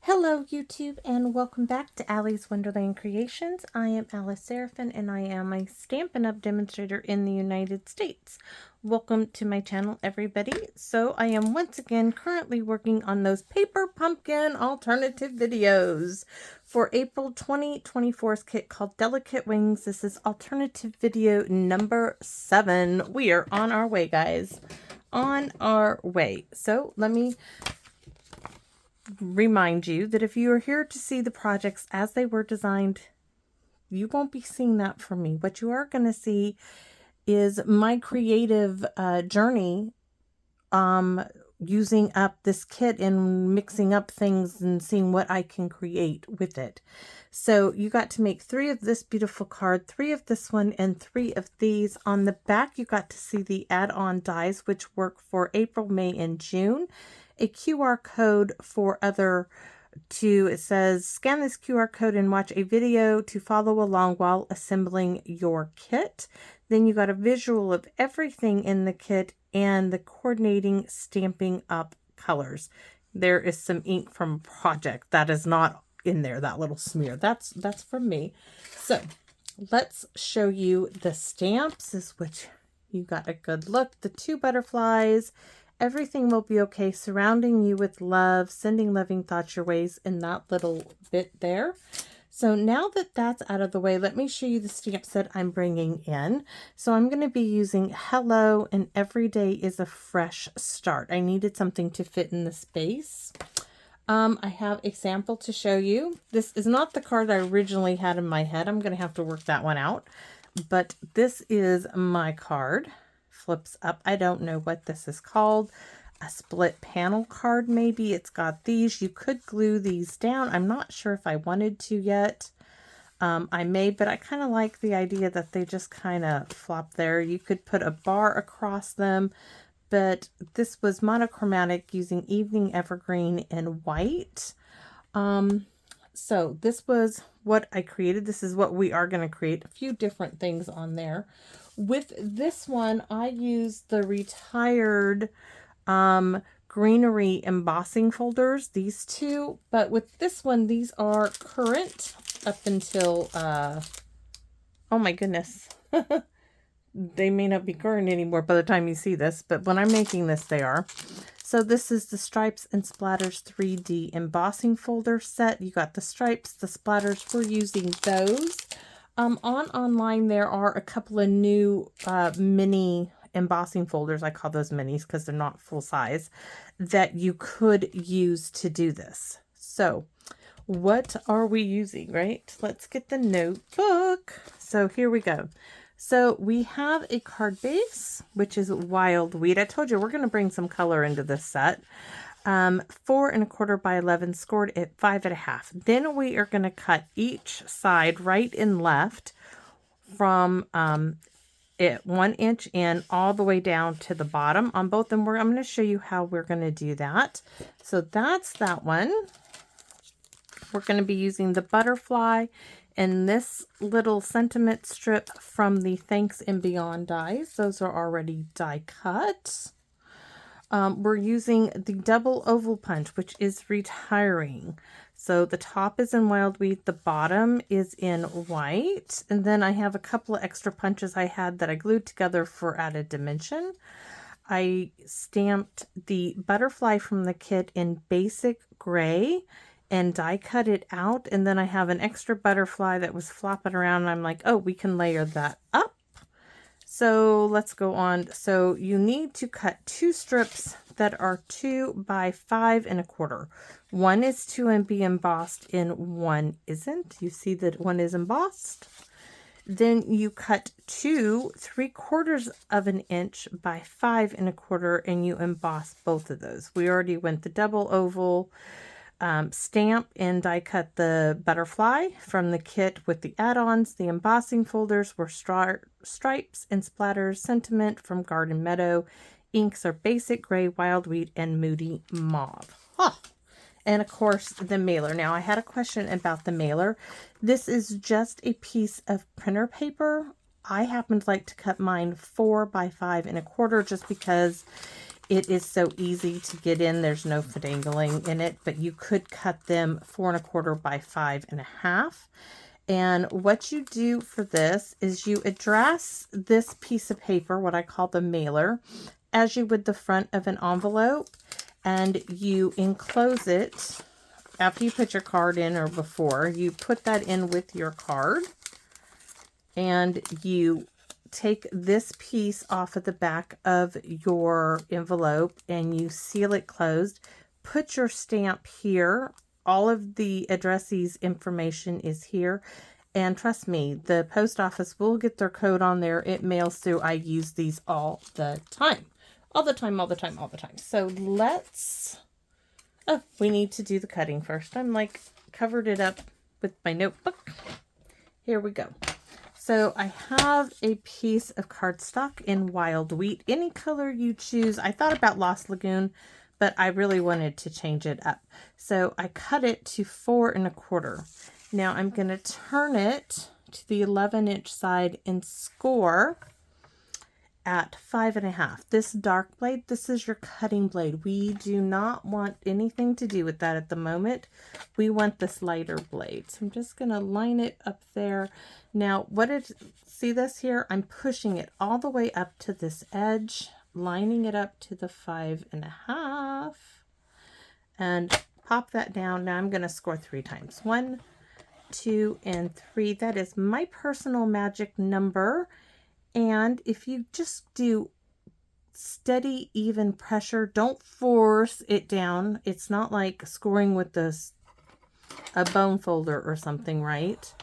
Hello YouTube and welcome back to Allie's Wonderland Creations. I am Alice Seraphin and I am a Stampin' Up! Demonstrator in the United States. Welcome to my channel everybody. So I am once again currently working on those paper pumpkin alternative videos for April 2024's kit called Delicate Wings. This is alternative video number 7. We are on our way, guys. On our way. So let me remind you that if you are here to see the projects as they were designed, you won't be seeing that from me. What you are going to see is my creative journey using up this kit and mixing up things and seeing what I can create with it. So you got to make 3 of this beautiful card, 3 of this one, and 3 of these. On the back you got to see the add-on dies which work for April, May, and June. A QR code for it says scan this QR code and watch a video to follow along while assembling your kit. Then you got a visual of everything in the kit and the coordinating Stampin' Up! Colors. There is some ink from a project that is not in there, that little smear. That's from me. So let's show you the stamps, which you got a good look. The 2 butterflies. Everything will be okay, surrounding you with love, sending loving thoughts your ways, in that little bit there. So now that that's out of the way, let me show you the stamps that I'm bringing in. So I'm going to be using Hello and Every Day is a Fresh Start. I needed something to fit in the space. I have a sample to show you. This is not the card I originally had in my head. I'm going to have to work that one out. But this is my card. Flips up. I don't know what this is called. A split panel card maybe. It's got these. You could glue these down. I'm not sure if I wanted to yet. I may, but I kind of like the idea that they just kind of flop there. You could put a bar across them, but this was monochromatic using Evening Evergreen and white. So this was what I created. This is what we are going to create. A few different things on there. With this one, I used the retired greenery embossing folders, these 2. But with this one, these are current up until, oh my goodness. They may not be current anymore by the time you see this, but when I'm making this, they are. So this is the Stripes and Splatters 3D embossing folder set. You got the stripes, the splatters. We're using those. Online, there are a couple of new mini embossing folders. I call those minis because they're not full size, that you could use to do this. So what are we using, right? Let's get the notebook. So here we go. So we have a card base, which is Wild Weed. I told you we're going to bring some color into this set. 4 1/4 by 11, scored at 5 1/2. Then we are going to cut each side right and left from 1 inch in all the way down to the bottom on both. And I'm going to show you how we're going to do that. So that's that one. We're going to be using the butterfly and this little sentiment strip from the Thanks and Beyond dies. Those are already die cut. We're using the double oval punch, which is retiring. So the top is in Wild Wheat, the bottom is in white. And then I have a couple of extra punches I had that I glued together for added dimension. I stamped the butterfly from the kit in basic gray and die cut it out. And then I have an extra butterfly that was flopping around. And I'm like, oh, we can layer that up. So let's go on. So you need to cut 2 strips that are 2 by 5 1/4. One is to be embossed and one isn't. You see that one is embossed. Then you cut 2 3/4 of an inch by 5 1/4 and you emboss both of those. We already went the double oval. Stamp and die cut the butterfly from the kit with the add-ons. The embossing folders were stripes and splatters, sentiment from Garden Meadow. Inks are basic gray, wild wheat, and moody mauve. Huh. And of course the mailer. Now I had a question about the mailer. This is just a piece of printer paper. I happen to like to cut mine 4 by 5 1/4 just because it is so easy to get in. There's no finagling in it, but you could cut them 4 1/4 by 5 1/2. And what you do for this is you address this piece of paper, what I call the mailer, as you would the front of an envelope, and you enclose it after you put your card in, or before you put that in with your card, and you take this piece off of the back of your envelope and you seal it closed. Put your stamp here. All of the addressee's information is here. And trust me, the post office will get their code on there. It mails through. I use these all the time. All the time, all the time, all the time. So let's... Oh, we need to do the cutting first. I'm like covered it up with my notebook. Here we go. So I have a piece of cardstock in Wild Wheat, any color you choose. I thought about Lost Lagoon, but I really wanted to change it up. So I cut it to 4 1/4. Now I'm going to turn it to the 11-inch side and score at 5 1/2. This dark blade, this is your cutting blade. We do not want anything to do with that at the moment. We want this lighter blade. So I'm just going to line it up there. Now, see this here? I'm pushing it all the way up to this edge, lining it up to the 5 1/2, and pop that down. Now I'm going to score 3 times. 1, 2, and 3. That is my personal magic number. And if you just do steady, even pressure, don't force it down. It's not like scoring with a bone folder or something, right?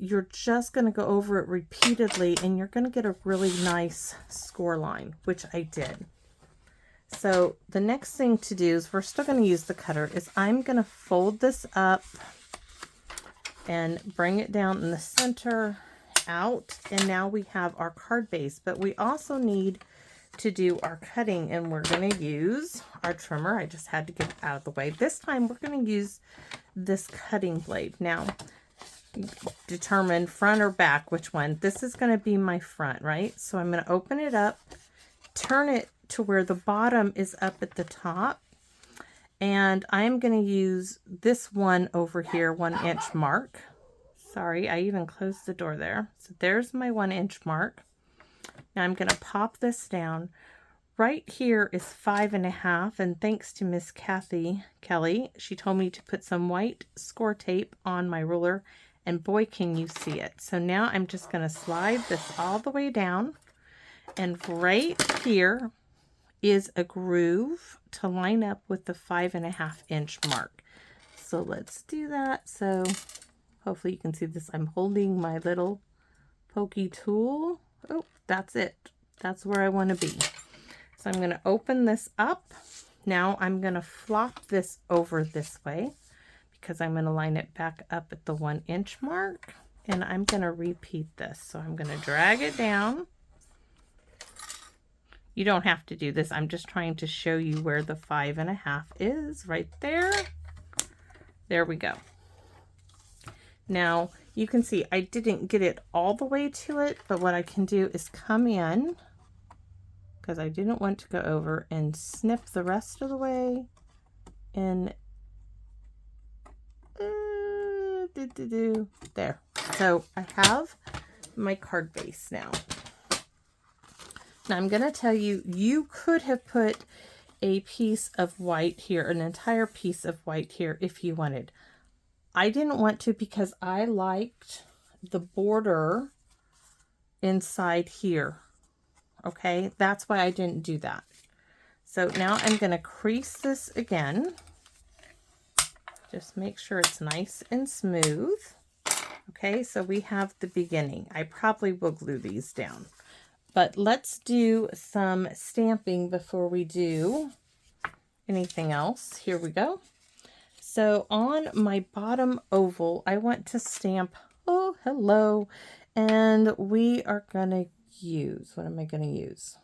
You're just going to go over it repeatedly and you're going to get a really nice score line, which I did. So the next thing to do is, we're still going to use the cutter, is I'm going to fold this up and bring it down in the center, out, and now we have our card base. But we also need to do our cutting, and we're going to use our trimmer. I just had to get it out of the way. This time we're going to use this cutting blade. Now determine front or back, which one. This is going to be my front, right? So I'm going to open it up, turn it to where the bottom is up at the top, and I'm going to use this one over here, 1-inch mark. Sorry, I even closed the door there. So there's my 1-inch mark. Now I'm going to pop this down. Right here is 5 1/2, and thanks to Miss Kathy Kelly, she told me to put some white score tape on my ruler, and boy, can you see it. So now I'm just going to slide this all the way down, and right here is a groove to line up with the 5 1/2-inch mark. So let's do that. So hopefully you can see this. I'm holding my little pokey tool. Oh, that's it. That's where I want to be. So I'm going to open this up. Now I'm going to flop this over this way because I'm going to line it back up at the 1-inch mark. And I'm going to repeat this. So I'm going to drag it down. You don't have to do this. I'm just trying to show you where the 5 1/2 is, right there. There we go. Now you can see I didn't get it all the way to it, but what I can do is come in, because I didn't want to go over, and snip the rest of the way, and there. So I have my card base now. Now I'm going to tell you, you could have put a piece of white here, an entire piece of white here if you wanted. I didn't want to because I liked the border inside here. Okay, that's why I didn't do that. So now I'm going to crease this again. Just make sure it's nice and smooth. Okay, so we have the beginning. I probably will glue these down. But let's do some stamping before we do anything else. Here we go. So on my bottom oval, I want to stamp, oh, hello. And we are going to use, what am I going to use?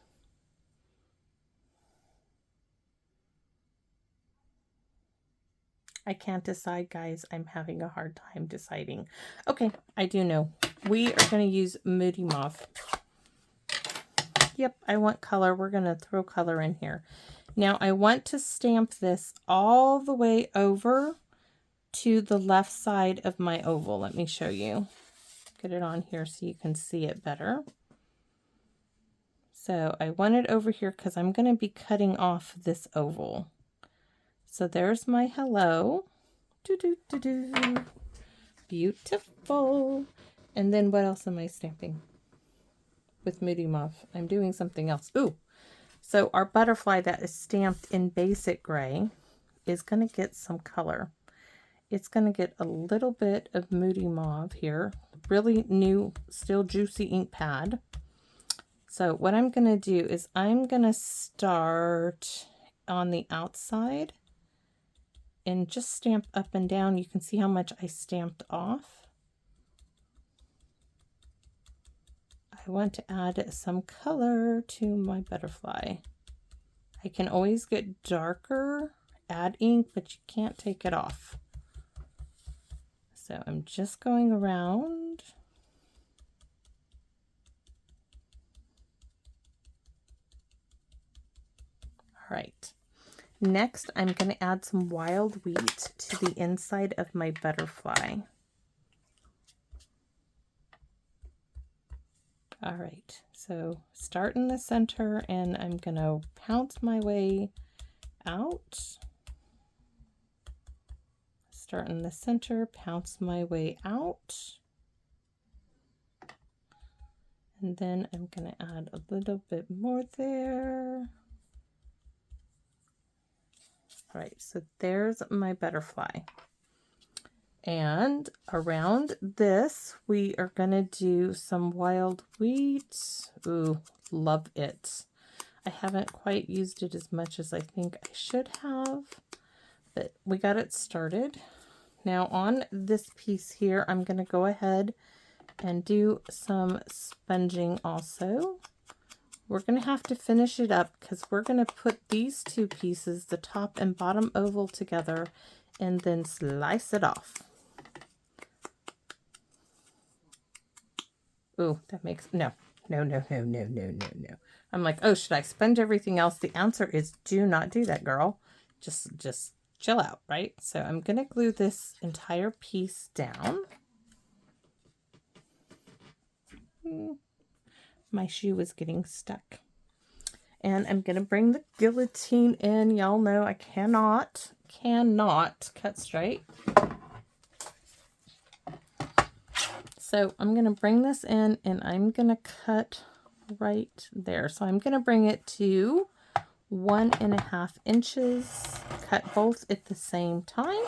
I can't decide, guys. I'm having a hard time deciding. Okay, I do know. We are going to use Moody Mauve. Yep, I want color. We're going to throw color in here. Now I want to stamp this all the way over to the left side of my oval. Let me show you. Get it on here so you can see it better. So I want it over here because I'm going to be cutting off this oval. So there's my hello. Doo -doo -doo -doo. Beautiful. And then what else am I stamping with Moody Mauve? I'm doing something else. Ooh. So our butterfly that is stamped in basic gray is going to get some color. It's going to get a little bit of Moody Mauve here. Really new, still juicy ink pad. So what I'm going to do is I'm going to start on the outside and just stamp up and down. You can see how much I stamped off. I want to add some color to my butterfly. I can always get darker, add ink, but you can't take it off. So I'm just going around. All right. Next, I'm going to add some wild wheat to the inside of my butterfly. All right, so start in the center and I'm going to pounce my way out. Start in the center, pounce my way out. And then I'm going to add a little bit more there. All right, so there's my butterfly. And around this, we are going to do some wild wheat. Ooh, love it. I haven't quite used it as much as I think I should have, but we got it started. Now on this piece here, I'm going to go ahead and do some sponging also. We're going to have to finish it up because we're going to put these two pieces, the top and bottom oval, together and then slice it off. Ooh, that makes, no. I'm like, oh, should I sponge everything else? The answer is do not do that, girl. Just chill out, right? So I'm going to glue this entire piece down. My shoe is getting stuck. And I'm going to bring the guillotine in. Y'all know I cannot cut straight. So I'm going to bring this in and I'm going to cut right there. So I'm going to bring it to 1.5 inches, cut both at the same time.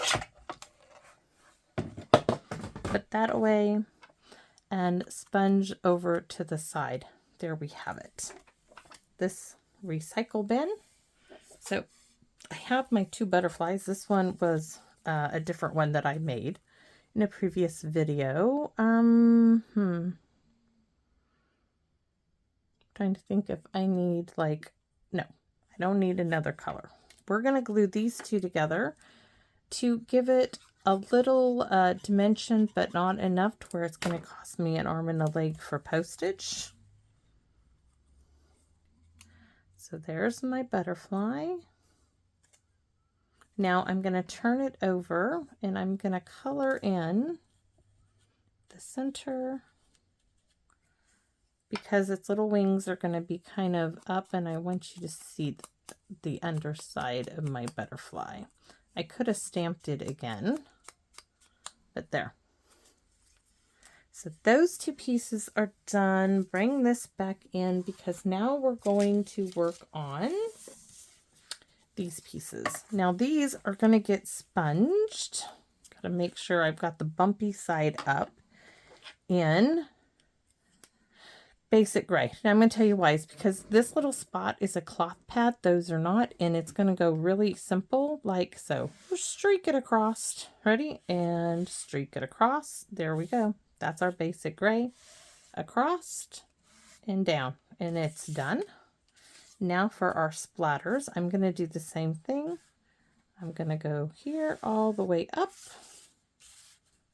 Put that away and sponge over to the side. There we have it. This recycle bin. So I have my two butterflies. This one was a different one that I made in a previous video. Trying to think if I need no, I don't need another color. We're going to glue these two together to give it a little dimension, but not enough to where it's going to cost me an arm and a leg for postage. So there's my butterfly. Now I'm going to turn it over and I'm going to color in the center because its little wings are going to be kind of up and I want you to see the underside of my butterfly. I could have stamped it again, but there. So those two pieces are done. Bring this back in because now we're going to work on these pieces. Now these are going to get sponged. Got to make sure I've got the bumpy side up in basic gray. Now I'm going to tell you why. It's because this little spot is a cloth pad. Those are not, and it's going to go really simple like so. Just streak it across. Ready? And streak it across. There we go. That's our basic gray. Across and down. And it's done. Now for our splatters, I'm going to do the same thing. I'm going to go here all the way up.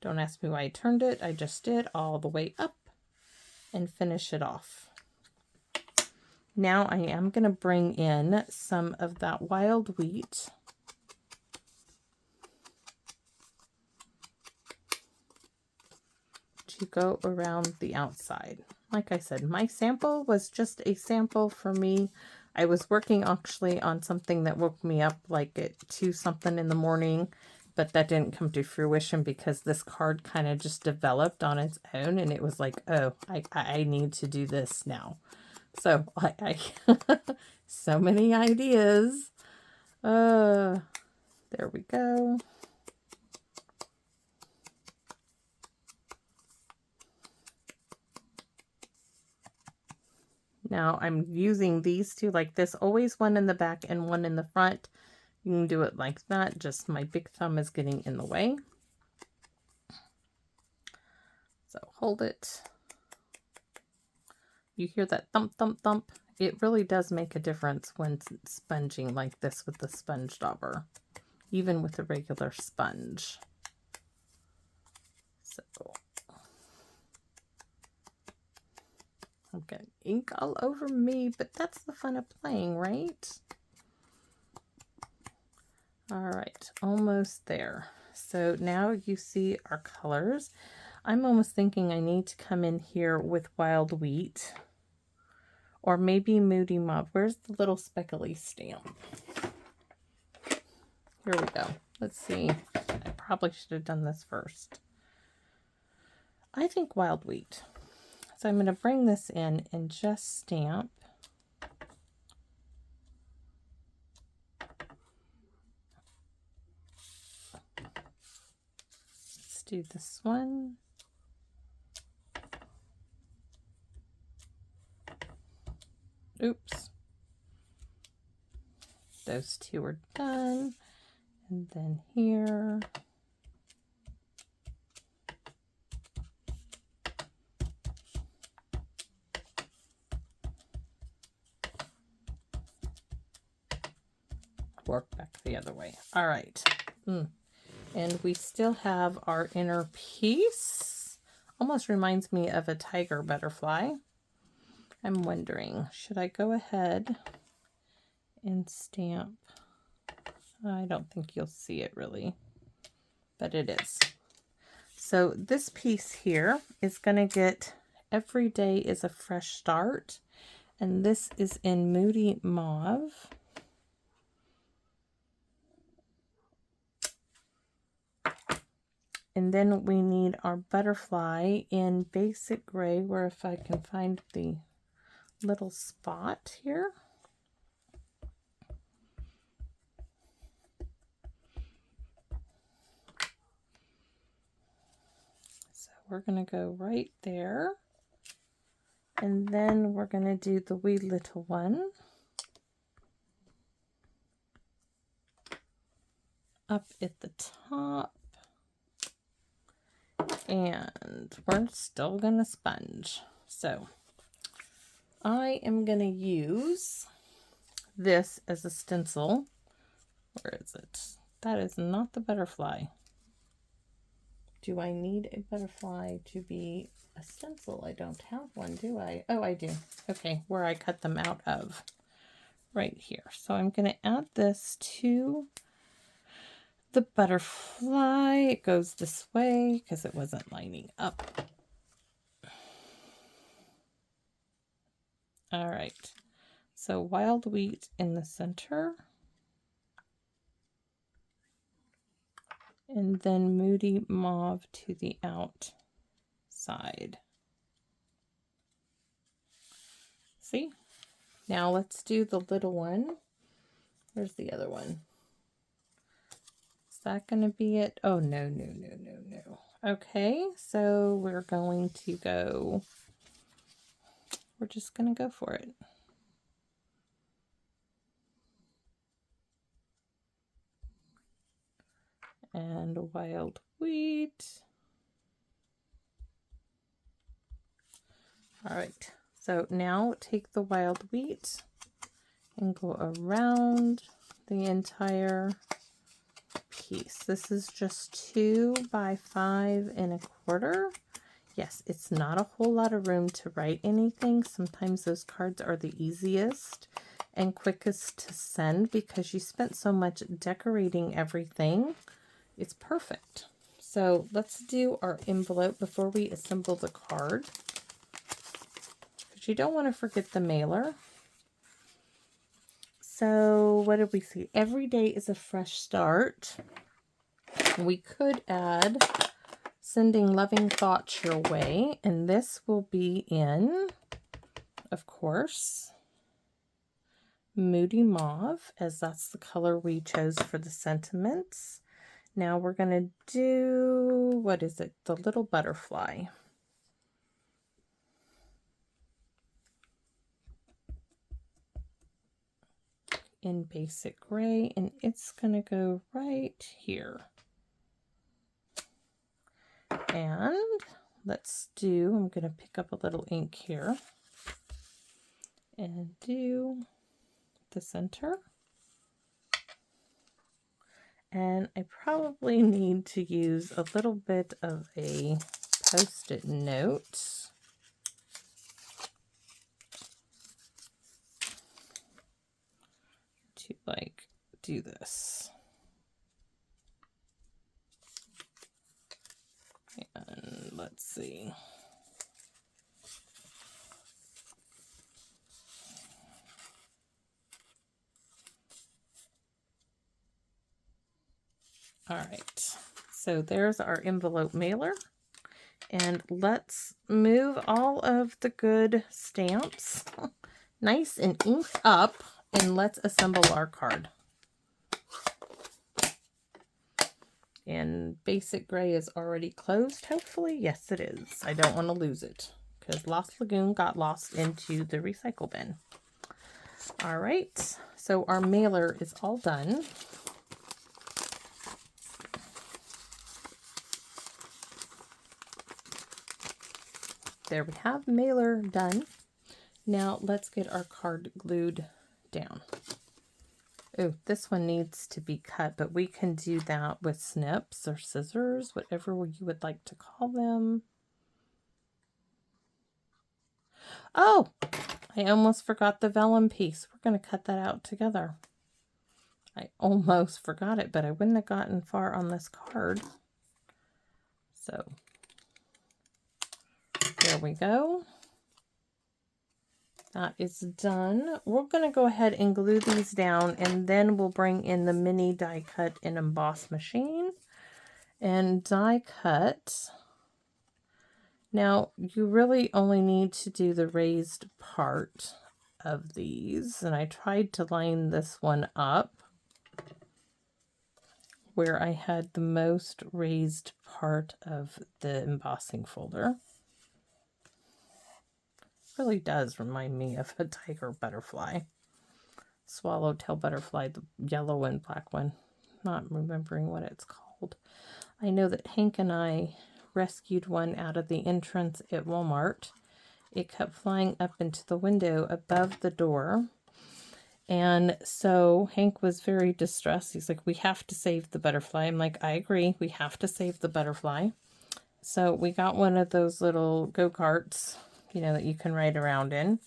Don't ask me why I turned it. I just did all the way up and finish it off. Now I am going to bring in some of that wild wheat. To go around the outside. Like I said, my sample was just a sample for me. I was working actually on something that woke me up like at 2 something in the morning, but that didn't come to fruition because this card kind of just developed on its own, and it was like, oh, I need to do this now. So I so many ideas. There we go. Now I'm using these two like this, always one in the back and one in the front. You can do it like that, just my big thumb is getting in the way. So hold it. You hear that thump, thump, thump? It really does make a difference when sponging like this with the sponge dauber, even with a regular sponge. So I'm getting ink all over me, but that's the fun of playing, right? All right, almost there. So now you see our colors. I'm almost thinking I need to come in here with wild wheat or maybe moody mauve. Where's the little speckly stamp? Here we go. Let's see. I probably should have done this first. I think wild wheat. So I'm going to bring this in and just stamp. Let's do this one. Oops. Those two are done. And then here. Work back the other way. All right. And we still have our inner piece. Almost reminds me of a tiger butterfly. I'm wondering, should I go ahead and stamp? I don't think you'll see it really, but it is. So this piece here is going to get Every Day is a Fresh Start. And this is in Moody Mauve. And then we need our butterfly in Basic Gray, where if I can find the little spot here. So we're going to go right there. And then we're going to do the wee little one up at the top. And we're still going to sponge. So I am going to use this as a stencil. Where is it? That is not the butterfly. Do I need a butterfly to be a stencil? I don't have one, do I? Oh, I do. Okay, where I cut them out of. Right here. So I'm going to add this to the butterfly. It goes this way because it wasn't lining up. All right. So wild wheat in the center. And then Moody Mauve to the outside. See? Now let's do the little one. Where's the other one? Is that going to be it? Oh, no, no, no, no, no. Okay, so we're going to go, we're just going to go for it. And wild wheat. All right, so now take the wild wheat and go around the entire piece. This is just 2 by 5 1/4. Yes, it's not a whole lot of room to write anything. Sometimes those cards are the easiest and quickest to send because you spent so much decorating everything. It's perfect. So let's do our envelope before we assemble the card, because you don't want to forget the mailer. So what did we see? Every day is a fresh start. We could add sending loving thoughts your way, and this will be in, of course, Moody Mauve, as that's the color we chose for the sentiments. Now we're going to do, what is it? The little butterfly. In basic gray, and it's going to go right here. And let's do, I'm going to pick up a little ink here and do the center. And I probably need to use a little bit of a Post-it note. To like do this. And let's see. All right, so there's our envelope mailer, and let's move all of the good stamps nice and inked up, and let's assemble our card. And basic gray is already closed, hopefully. Yes, it is. I don't want to lose it because Lost Lagoon got lost into the recycle bin. All right, so our mailer is all done. There we have mailer done. Now let's get our card glued down. Oh, this one needs to be cut, but we can do that with snips or scissors, whatever you would like to call them. Oh, I almost forgot the vellum piece. We're going to cut that out together. I almost forgot it, but I wouldn't have gotten far on this card. So there we go. That is done. We're going to go ahead and glue these down, and then we'll bring in the mini die cut and emboss machine and die cut. Now, you really only need to do the raised part of these, and I tried to line this one up where I had the most raised part of the embossing folder. Really does remind me of a tiger butterfly. Swallowtail butterfly, the yellow and black one. Not remembering what it's called. I know that Hank and I rescued one out of the entrance at Walmart. It kept flying up into the window above the door. And so Hank was very distressed. He's like, we have to save the butterfly. I'm like, I agree. We have to save the butterfly. So we got one of those little go-karts, you know, that you can ride around in.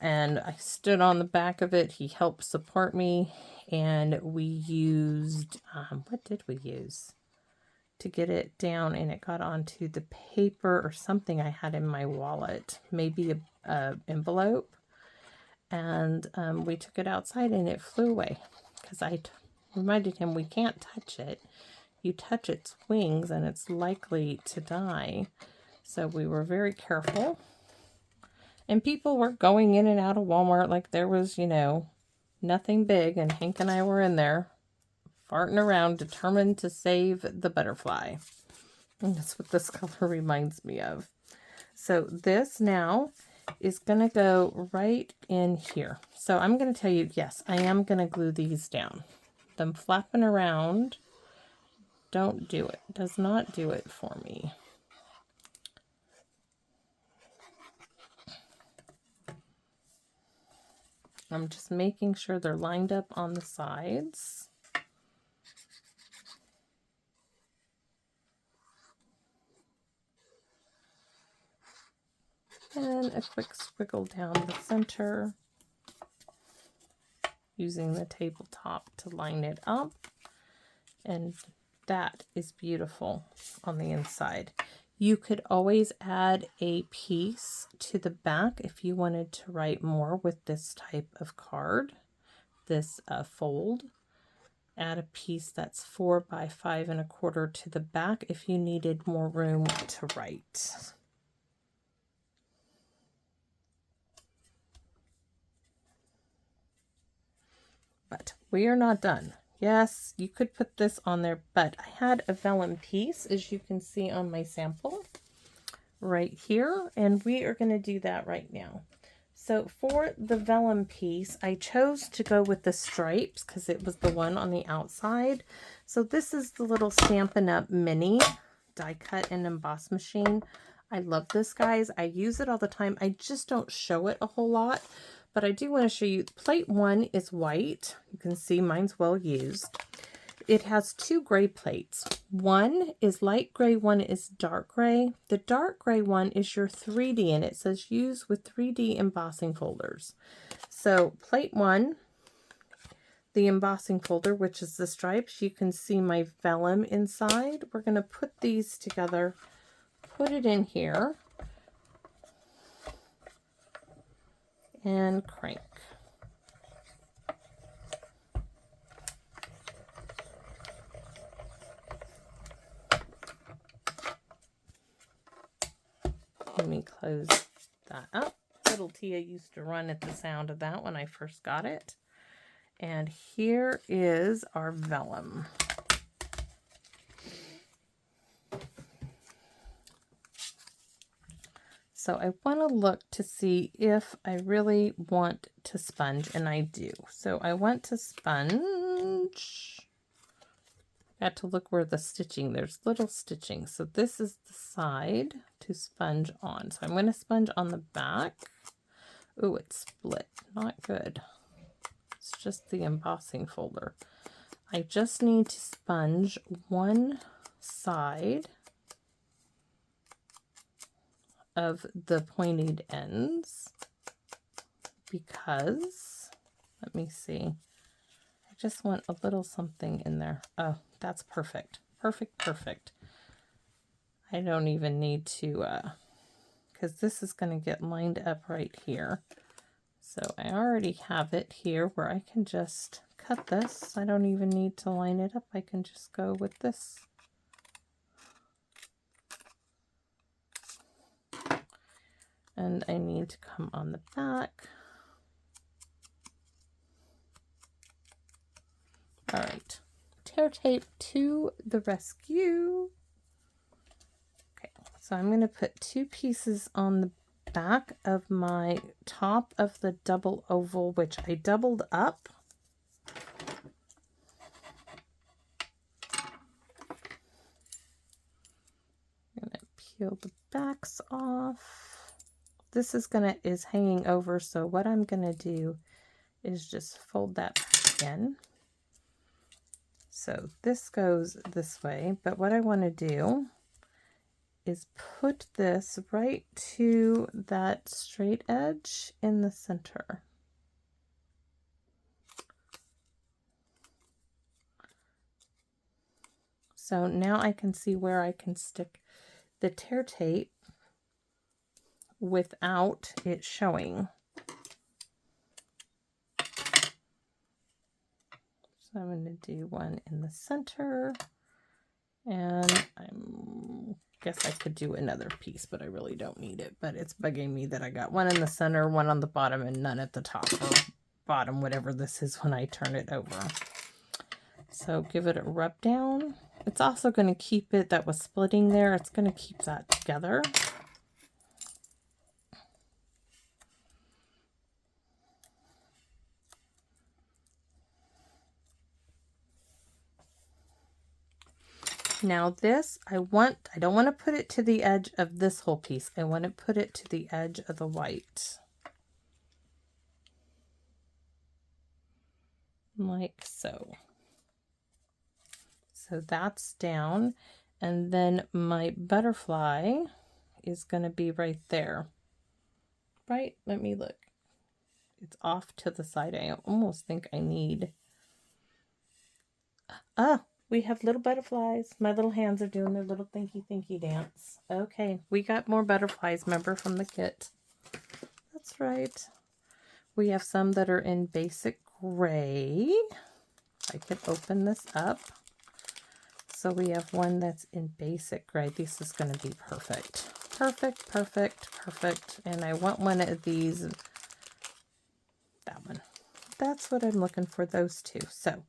And I stood on the back of it. He helped support me. And we used, what did we use to get it down? And it got onto the paper or something I had in my wallet. Maybe a envelope. And we took it outside and it flew away. Because I reminded him we can't touch it. You touch its wings and it's likely to die. So we were very careful. And people were going in and out of Walmart like there was, you know, nothing big. And Hank and I were in there farting around, determined to save the butterfly. And that's what this color reminds me of. So this now is going to go right in here. So I'm going to tell you, yes, I am going to glue these down. Them flapping around, don't do it. Does not do it for me. I'm just making sure they're lined up on the sides. And a quick squiggle down the center using the tabletop to line it up. And that is beautiful on the inside. You could always add a piece to the back if you wanted to write more with this type of card, this fold. Add a piece that's 4 by 5 1/4 to the back if you needed more room to write. But we are not done. Yes, you could put this on there, but I had a vellum piece, as you can see on my sample right here, and we are going to do that right now. So for the vellum piece, I chose to go with the stripes because it was the one on the outside. So this is the little Stampin' Up! Mini die cut and emboss machine. I love this, guys. I use it all the time. I just don't show it a whole lot. But I do want to show you, plate 1 is white. You can see mine's well used. It has 2 gray plates. One is light gray, one is dark gray. The dark gray one is your 3D, and it says use with 3D embossing folders. So plate 1, the embossing folder, which is the stripes, you can see my vellum inside. We're going to put these together, put it in here, and crank. Let me close that up. Little Tia used to run at the sound of that when I first got it. And here is our vellum. So I want to look to see if I really want to sponge, and I do. So I want to sponge. Got to look where the stitching, there's little stitching. So this is the side to sponge on. So I'm going to sponge on the back. Ooh, it's split. Not good. It's just the embossing folder. I just need to sponge one side of the pointed ends because, let me see, I just want a little something in there. Oh, that's perfect. Perfect, perfect. I don't even need to, because this is going to get lined up right here. So I already have it here where I can just cut this. I don't even need to line it up. I can just go with this. And I need to come on the back. All right, tear tape to the rescue. Okay, so I'm going to put 2 pieces on the back of my top of the double oval, which I doubled up. I'm going to peel the backs off. This is hanging over, so what I'm going to do is just fold that back in. So this goes this way, but what I want to do is put this right to that straight edge in the center. So now I can see where I can stick the tear tape without it showing. So I'm going to do one in the center, and I guess I could do another piece, but I really don't need it. But it's bugging me that I got one in the center, one on the bottom, and none at the top or bottom, whatever this is when I turn it over. So give it a rub down. It's also going to keep it, that was splitting there, it's going to keep that together. Now this, I don't want to put it to the edge of this whole piece. I want to put it to the edge of the white. Like so. So that's down. And then my butterfly is going to be right there. right? Let me look. It's off to the side. I almost think I need... Ah, we have little butterflies. My little hands are doing their little thinky dance. Okay, we got more butterflies, remember, from the kit. That's right. We have some that are in basic gray. I can open this up. So we have one that's in basic gray. This is going to be perfect. Perfect, perfect, perfect. And I want one of these. That one. That's what I'm looking for, those two. So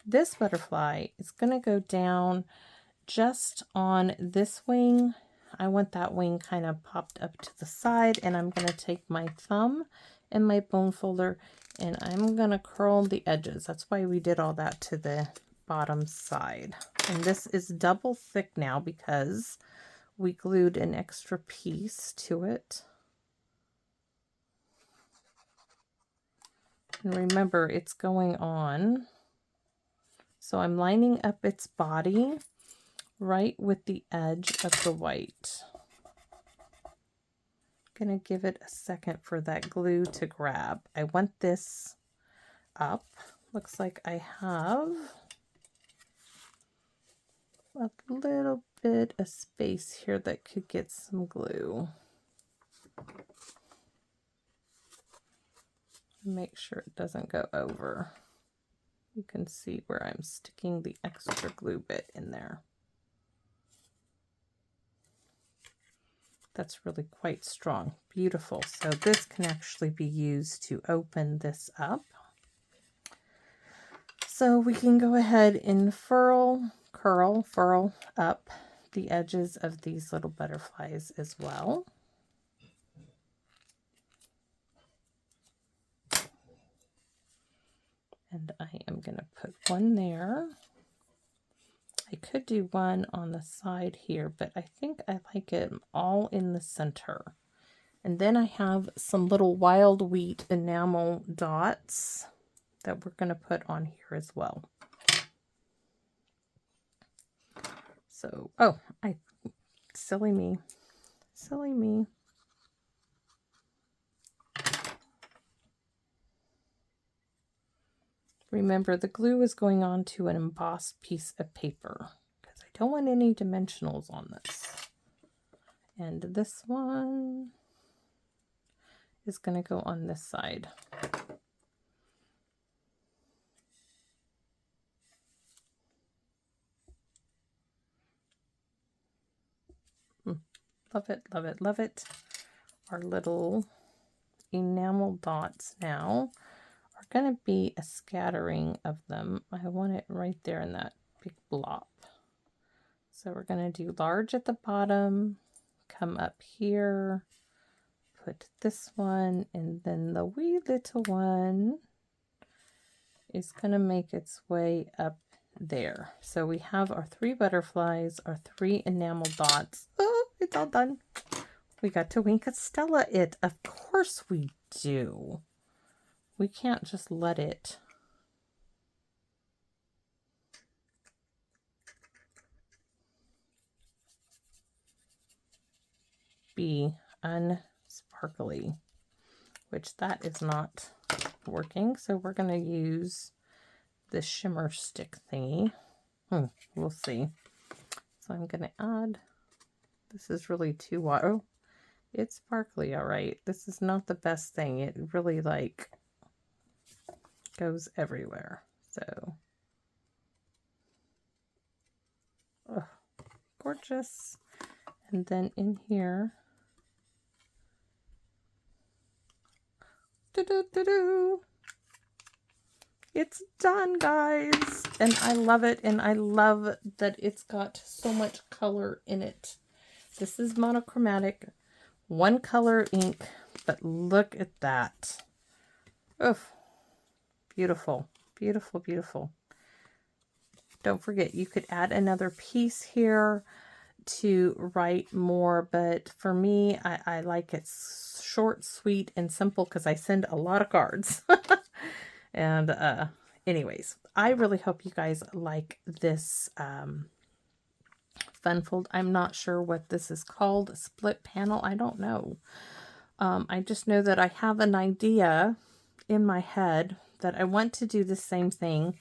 this butterfly is going to go down just on this wing. I want that wing kind of popped up to the side, and I'm going to take my thumb and my bone folder, and I'm going to curl the edges. That's why we did all that to the bottom side. And this is double thick now because we glued an extra piece to it. And remember, it's going on. So I'm lining up its body right with the edge of the white. I'm going to give it a second for that glue to grab. I want this up. Looks like I have a little bit of space here that could get some glue. Make sure it doesn't go over. You can see where I'm sticking the extra glue bit in there. That's really quite strong. Beautiful. So this can actually be used to open this up. So we can go ahead and furl up the edges of these little butterflies as well. And I am going to put one there. I could do one on the side here, but I think I like it all in the center. And then I have some little wild wheat enamel dots that we're going to put on here as well. So, oh, silly me. Remember, the glue is going on to an embossed piece of paper because I don't want any dimensionals on this. And this one is going to go on this side. Love it, love it, love it. Our little enamel dots now are going to be a scattering of them. I want it right there in that big blob. So we're going to do large at the bottom, come up here, put this one, and then the wee little one is going to make its way up there. So we have our 3 butterflies, our 3 enamel dots. Oh, it's all done. We got to Wink at Stella it. Of course we do. We can't just let it be unsparkly, which that is not working. So we're going to use the shimmer stick thingy. We'll see. So I'm going to add, this is really too wide. Oh, it's sparkly. All right. This is not the best thing. It really like goes everywhere. So, oh, gorgeous. And then in here, it's done, guys. And I love it. And I love that it's got so much color in it. This is monochromatic, one color ink, but look at that. Oh, beautiful, beautiful, beautiful. Don't forget, you could add another piece here to write more, but for me, I like it short, sweet, and simple because I send a lot of cards. And anyways, I really hope you guys like this fun fold. I'm not sure what this is called, a split panel, I don't know. I just know that I have an idea in my head that I want to do the same thing.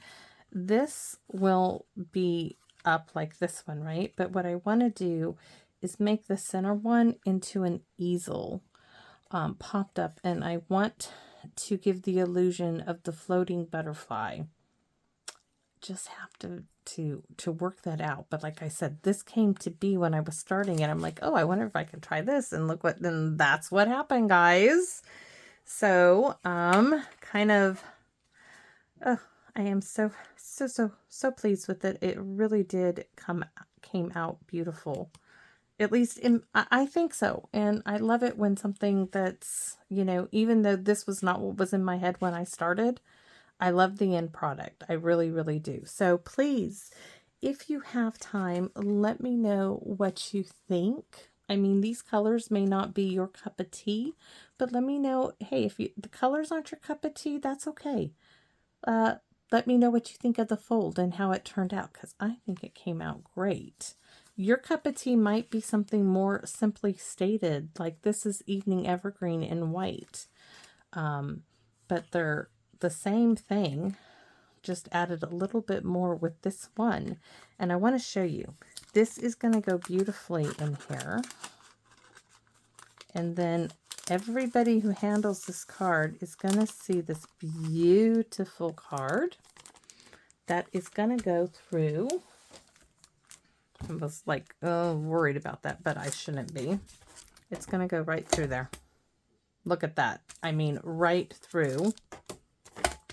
This will be up like this one, right? But what I want to do is make the center one into an easel, popped up, and I want to give the illusion of the floating butterfly. Just have to work that out. But like I said, this came to be when I was starting, and I'm like, oh, I wonder if I can try this, and look what, then that's what happened, guys. So kind of I am so pleased with it. It really did came out beautiful. At least I think so. And I love it when something that's, you know, even though this was not what was in my head when I started, I love the end product. I really, really do. So please, if you have time, let me know what you think. I mean, these colors may not be your cup of tea, but let me know, hey, if the colors aren't your cup of tea, that's okay. Let me know what you think of the fold and how it turned out, because I think it came out great. Your cup of tea might be something more simply stated, like this is Evening Evergreen in white. But they're the same thing, just added a little bit more with this one. And I want to show you. This is going to go beautifully in here. And then everybody who handles this card is going to see this beautiful card that is going to go through. I was like, oh, worried about that, but I shouldn't be. It's going to go right through there. Look at that. I mean, right through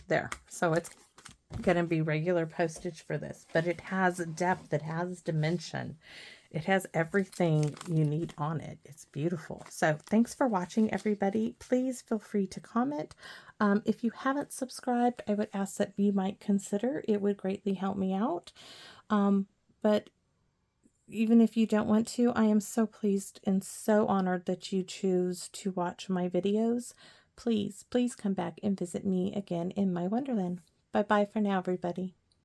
there. So it's going to be regular postage for this, but it has depth. It has dimension. It has everything you need on it. It's beautiful. So thanks for watching, everybody. Please feel free to comment. If you haven't subscribed, I would ask that you might consider. It would greatly help me out. But even if you don't want to, I am so pleased and so honored that you choose to watch my videos. Please, please come back and visit me again in my Wonderland. Bye-bye for now, everybody.